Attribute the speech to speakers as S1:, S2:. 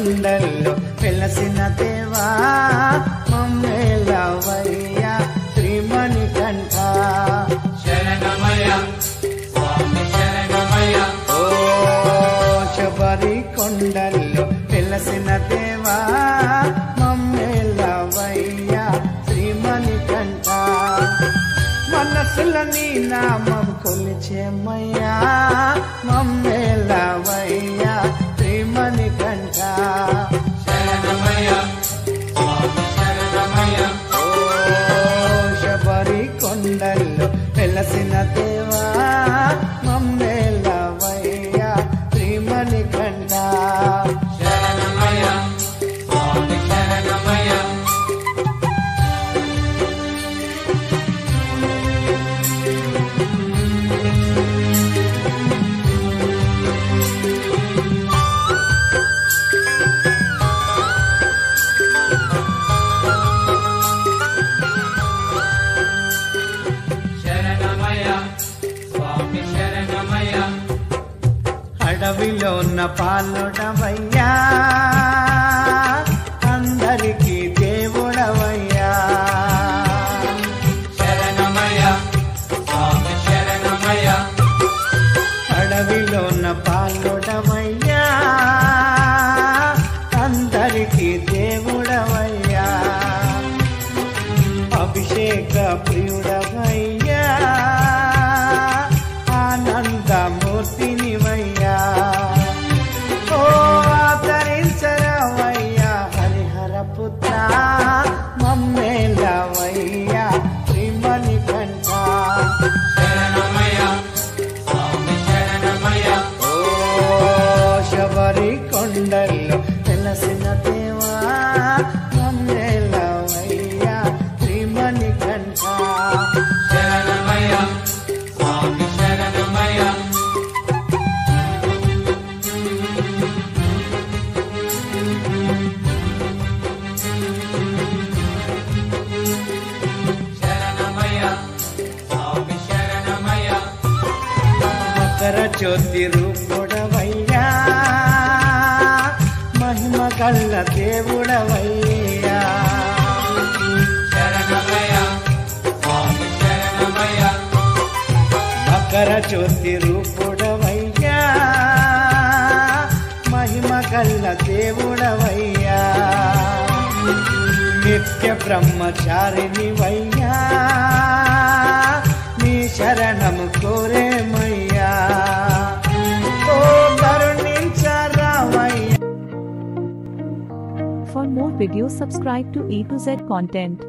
S1: కొండల్లో వెలసిన దేవా మమ్మేలవయ్యా శ్రీమణికంఠ
S2: శరణమయ్య స్వామి శరణమయ్య
S1: ఓ శబరి కొండల్లో వెలసిన దేవా మమ్మేలవయ్యా శ్రీమణికంఠ మనసుల నీ నామం కొలిచేమయ్యా మమ్మేలవయ్యా శ్రీమణికంఠ
S2: శరణమయ్య స్వామి శరణమయ్య
S1: ఓ శబరి కొండల్లో వెలసిన దేవా మమ్మేలవయ్యా శ్రీమణికంఠ
S2: శరణమయ్య స్వామి శరణమయ్య శరణమయ్య స్వామి శరణమయ్య
S1: అడవిలో ఉన్న పాలుడవయ్యా అందరికీ దేవుడవయ్యా
S2: శరణమయ్య స్వామి శరణమయ్య
S1: అడవిలో ఉన్న పాలుడవయ్యా అందరికీ దేవుడవయ్యా అభిషేక ప్రియుడవయ్యా ఆనందమూర్తినివయ్యా ఓ ఆదరించరవయ్యా హరిహర పుత్ర మమ్మేలవయ్యా శ్రీమణికంఠ
S2: శరణమయ్య స్వామి శరణమయ్య
S1: ఓ శబరి కొండల్లో వెలసిన దేవా మమ్మేలవయ్యా శ్రీమణికంఠ
S2: శరణమయ్య స్వామి శరణమయ్య శరణమయ్య స్వామి శరణమయ్య
S1: మకర జ్యోతి రూపుడవయ్యా మహిమ గల్ల దేవుడవయ్యా
S2: శరణమయ్య స్వామి శరణమయ్య
S1: మకర జ్యోతి రూపుడవయ్యా మహిమ గల్ల దేవుడవయ్యా నిత్య బ్రహ్మచారినివయ్యా నీ శరణము కోరేమయ్యా ఓ కరుణించరావయ్యా.
S3: For more videos, subscribe to A to Z content.